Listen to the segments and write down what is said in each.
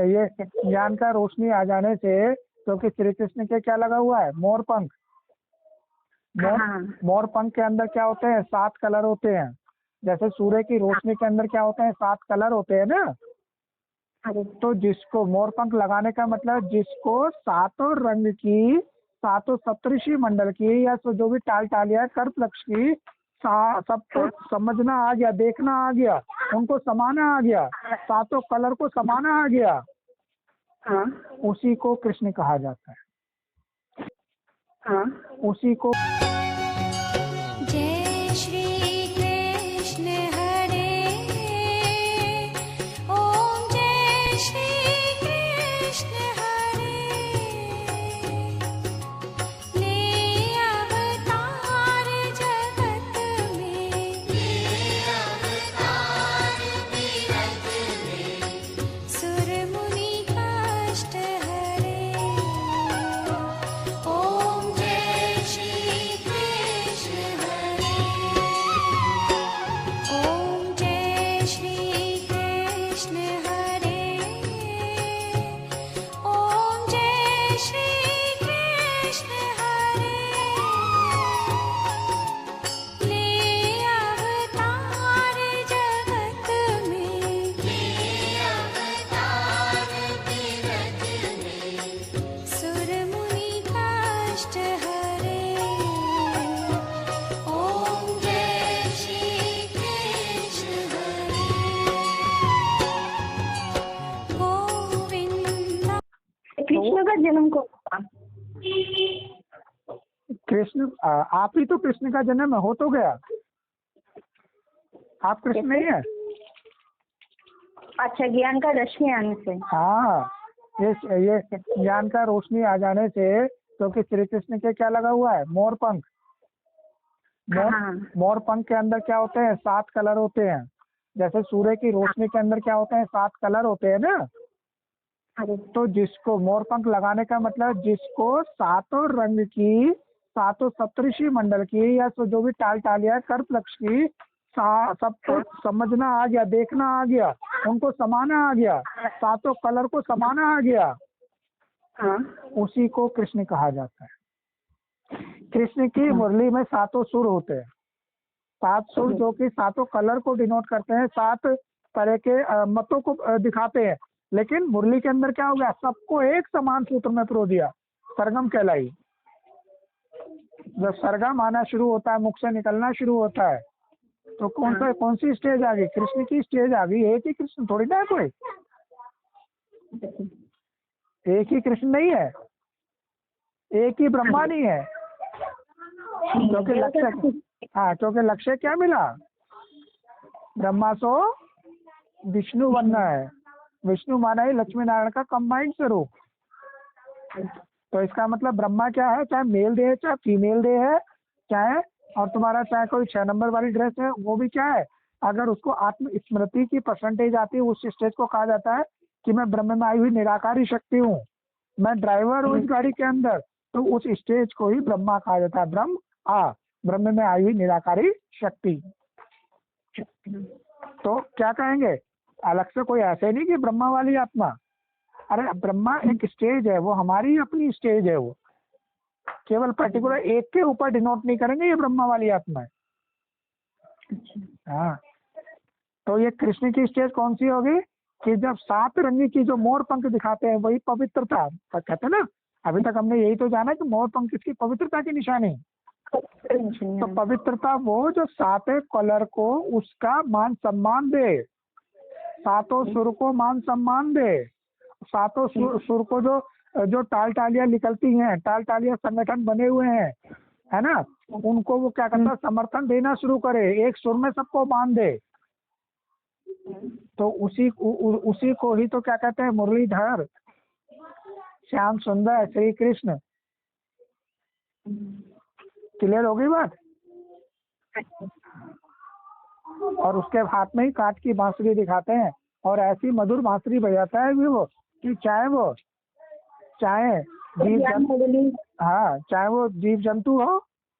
ये ज्ञान का रोशनी आ जाने से, क्योंकि श्री कृष्ण के क्या लगा हुआ है, मोर पंख। मोर पंख के अंदर क्या होते हैं, 7 कलर होते हैं। जैसे सूर्य की रोशनी के अंदर क्या होते हैं, 7 कलर होते हैं ना। तो जिसको मोर पंख लगाने का मतलब, जिसको सातों रंग की, सातों सप्तऋषि मंडल की, या जो भी टाल टालिया कर्पलक्ष की, सबको समझना आ गया, देखना आ गया, उनको समाना आ गया, सातों कलर को समाना आ गया, उसी को कृष्ण कहा जाता है। उसी को जय श्री कृष्ण हरे ओम, जय श्री कृष्ण हरे। ले अवतार जगत में, सुर मुनि कष्ट हरे। ओम जय श्री कृष्ण हरे ओम, जय श्री कृष्ण हरे ओम, जय श्री कृष्ण हरे। ले अवतार जगत में, सुर मुनि कष्ट हरे। ओम जय श्री कृष्ण हरे गोविंदा। कृष्ण का जन्म को कृष्ण, आप ही तो कृष्ण का जन्म हो तो गया, आप कृष्ण नहीं है। अच्छा, ज्ञान का रश्मि आने से। हाँ, ये ज्ञान का रोशनी आ जाने से, क्योंकि श्री कृष्ण के क्या लगा हुआ है, मोर पंख। मोर पंख के अंदर क्या होते हैं, 7 कलर होते हैं। जैसे सूर्य की रोशनी के अंदर क्या होते हैं, 7 कलर होते हैं ना। तो जिसको मोर पंख लगाने का मतलब, जिसको सातों रंग की, सातों सप्तऋषि मंडल की, या जो भी टाल टालिया कर्पलक्ष की, सबको समझना आ गया, देखना आ गया, उनको समाना आ गया, सातों कलर को समाना आ गया, उसी को कृष्ण कहा जाता है। कृष्ण की मुरली में 7 सुर होते हैं। 7 सुर जो कि सातों कलर को डिनोट करते हैं, 7 तरह के मतों को दिखाते हैं। लेकिन मुरली के अंदर क्या हो गया, सबको एक समान सूत्र में पिरो दिया, सरगम कहलाई। जब सरगम आना शुरू होता है, मुख से निकलना शुरू होता है, तो कौन सी स्टेज आ गई, कृष्ण की स्टेज आ गई। एक ही कृष्ण थोड़ी ना है कोई, एक ही कृष्ण नहीं है, एक ही ब्रह्मा नहीं है। क्योंकि लक्ष्य क्या मिला, ब्रह्मा सो विष्णु बनना है। विष्णु माना ही लक्ष्मी नारायण का कंबाइंड स्वरूप। तो इसका मतलब ब्रह्मा क्या है, चाहे मेल देह है चाहे फीमेल देह है, चाहे और तुम्हारा चाहे कोई 6 नंबर वाली ड्रेस है, वो भी क्या है, अगर उसको आत्म स्मृति की परसेंटेज आती है, उस स्टेज को कहा जाता है कि मैं ब्रह्म में आई हुई निराकारी शक्ति हूँ, मैं ड्राइवर हूँ इस गाड़ी के अंदर। तो उस स्टेज को ही ब्रह्मा कहा जाता है। ब्रह्म में आई हुई निराकारी शक्ति। तो क्या कहेंगे, अलग से कोई ऐसे नहीं कि ब्रह्मा वाली आत्मा। अरे ब्रह्मा एक स्टेज है, वो हमारी अपनी स्टेज है, वो केवल पर्टिकुलर एक के ऊपर डिनोट नहीं करेंगे, ये ब्रह्मा वाली आत्मा है। हाँ, तो ये कृष्ण की स्टेज कौन सी होगी कि जब 7 रंगी की जो मोर पंख दिखाते हैं, वही पवित्रता कहते हैं ना। अभी तक हमने यही तो जाना कि मोर पंख किसकी पवित्रता की निशानी। तो पवित्रता वो जो 7 कलर को उसका मान सम्मान दे, 7 सुर को मान सम्मान दे, 7 सुर को जो टाल टालियां निकलती हैं, टाल टालियां संगठन बने हुए हैं, है ना, उनको वो क्या करता है, समर्थन देना शुरू करे, एक सुर में सबको बांध दे। तो उसी को ही तो क्या कहते हैं, मुरलीधर, श्याम सुंदर, श्री कृष्ण। क्लियर हो गई बात। और उसके हाथ में ही काठ की बांसुरी दिखाते हैं, और ऐसी मधुर बांसुरी बजाता है भी वो कि चाहे वो जीव जंतु हो,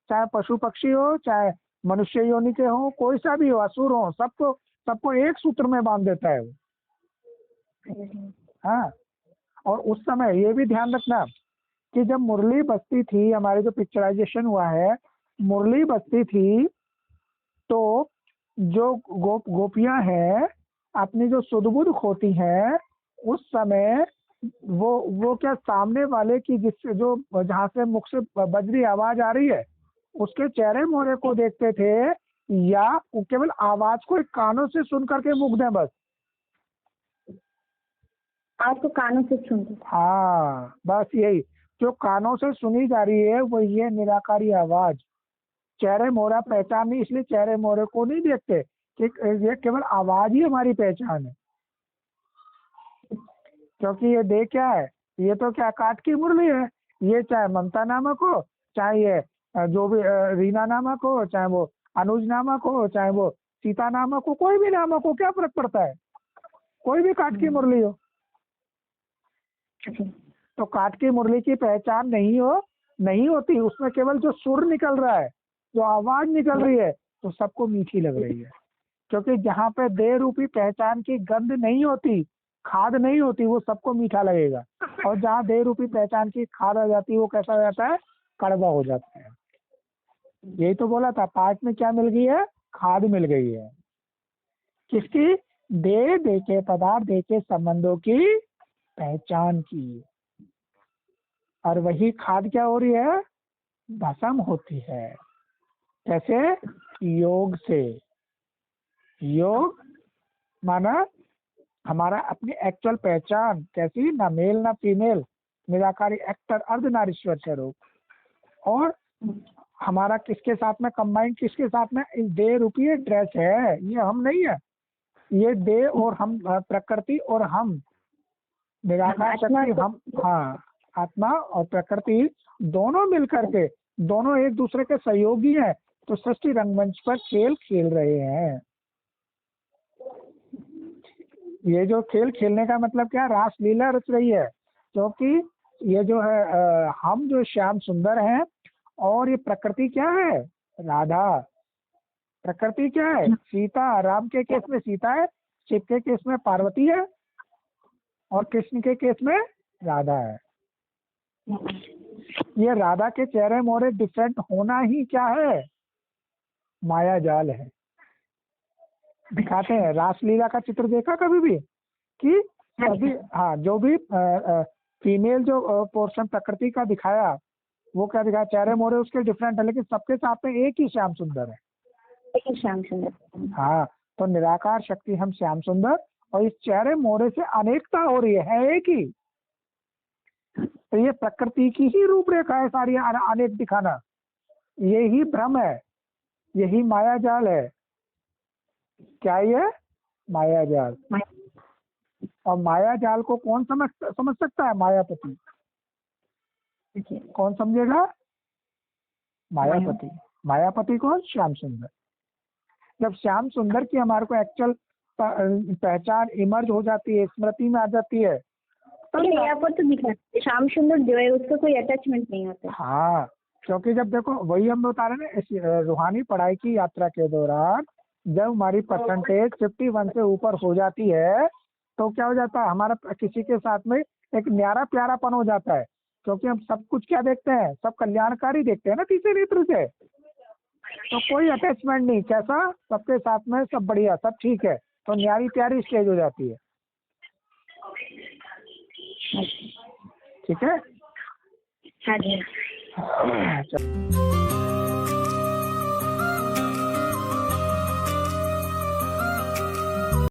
चाहे पशु पक्षी हो, चाहे मनुष्य योनि के हो, कोई सा भी हो, असुर हो, सबको एक सूत्र में बांध देता है वो। हाँ, और उस समय ये भी ध्यान रखना कि जब मुरली बजती थी, हमारी जो पिक्चराइजेशन हुआ है, मुरली बजती थी तो जो गोपियां हैं अपनी जो सुध-बुध खोती हैं, उस समय वो क्या सामने वाले की जिससे जो जहाँ से मुख से बज रही आवाज आ रही है उसके चेहरे मोहरे को देखते थे, या वो केवल आवाज को कानों से सुन करके मुग्ध है बस? आपको कानों से सुनते। हाँ, बस यही जो कानों से सुनी जा रही है वो ये निराकारी आवाज, चेहरे मोहरा पहचान नहीं, इसलिए चेहरे मोहरे को नहीं देखते कि ये केवल आवाज ही हमारी पहचान है। क्योंकि ये दे क्या है, ये तो क्या काट की मुरली है, ये चाहे ममता नामक हो, चाहे ये जो भी रीना नामक हो, चाहे वो अनुज नामक हो, चाहे वो सीता नामक हो, कोई भी नामक हो, क्या फर्क पड़ता है, कोई भी काट की मुरली हो। तो काट की मुरली की पहचान नहीं होती, उसमें केवल जो सुर निकल रहा है, जो आवाज निकल रही है, तो सबको मीठी लग रही है। क्योंकि जहाँ पे देह रूपी पहचान की गंध नहीं होती, खाद नहीं होती, वो सबको मीठा लगेगा। और जहाँ देह रूपी पहचान की खाद आ जाती है, वो कैसा हो जाता है, कड़वा हो जाता है। यही तो बोला था, पाठ में क्या मिल गई है, खाद मिल गई है। किसकी? देह देखे पदार्थ देखे संबंधों की पहचान की। और वही खाद क्या हो रही है, भस्म होती है। कैसे? योग से। योग माना हमारा अपनी एक्चुअल पहचान कैसी, ना मेल ना फीमेल, निराकारी एक्टर अर्धनारीश्वर स्वरूप, और हमारा किसके साथ में कंबाइन, किसके साथ में, इस देह रूपी ड्रेस है, ये हम नहीं है, ये देह और हम, प्रकृति और हम, निराकार शक्ति हम, हाँ, आत्मा और प्रकृति दोनों मिलकर के, दोनों एक दूसरे के सहयोगी हैं, तो सृष्टि रंगमंच पर खेल खेल रहे हैं। ये जो खेल खेलने का मतलब क्या, रास लीला रच रही है। क्योंकि ये जो है हम जो श्याम सुंदर हैं, और ये प्रकृति क्या है, राधा। प्रकृति क्या है, सीता। राम के केस में सीता है, शिव के केस में पार्वती है, और कृष्ण के केस में राधा है। ये राधा के चेहरे मोहरे डिफरेंट होना ही क्या है, माया जाल है। दिखाते हैं, रासलीला का चित्र देखा कभी भी कि सभी, हाँ, जो भी फीमेल जो पोर्शन प्रकृति का दिखाया, वो क्या दिखाया, चेहरे मोहरे उसके डिफरेंट है, लेकिन सबके साथ में एक ही श्याम सुंदर है। एक ही श्याम सुंदर। हाँ, तो निराकार शक्ति हम श्याम सुंदर, और इस चेहरे मोहरे से अनेकता हो रही है एक ही। तो ये प्रकृति की ही रूपरेखा है सारी, अनेक दिखाना, यही भ्रम है, यही माया जाल है। क्या ये माया जाल? और माया जाल को कौन समझ सकता है? मायापति। कौन समझेगा? मायापति। मायापति कौन? श्याम सुंदर। जब श्याम सुंदर की हमारे को एक्चुअल पहचान इमर्ज हो जाती है, स्मृति में आ जाती है, तब यहाँ पर तो दिखा श्याम सुंदर जो है उसका कोई अटैचमेंट नहीं होता। हाँ, क्योंकि जब देखो, वही हम बता रहे ना, रूहानी पढ़ाई की यात्रा के दौरान जब हमारी परसेंटेज 51 से ऊपर हो जाती है, तो क्या हो जाता है, हमारा किसी के साथ में एक न्यारा प्यारापन हो जाता है। क्योंकि हम सब कुछ क्या देखते हैं, सब कल्याणकारी देखते हैं ना तीसरे नेत्र से, तो कोई अटैचमेंट नहीं। कैसा? सबके साथ में सब बढ़िया, सब ठीक है, तो न्यारी प्यारी स्टेज हो जाती है। ठीक है। हाँ जी। चलो।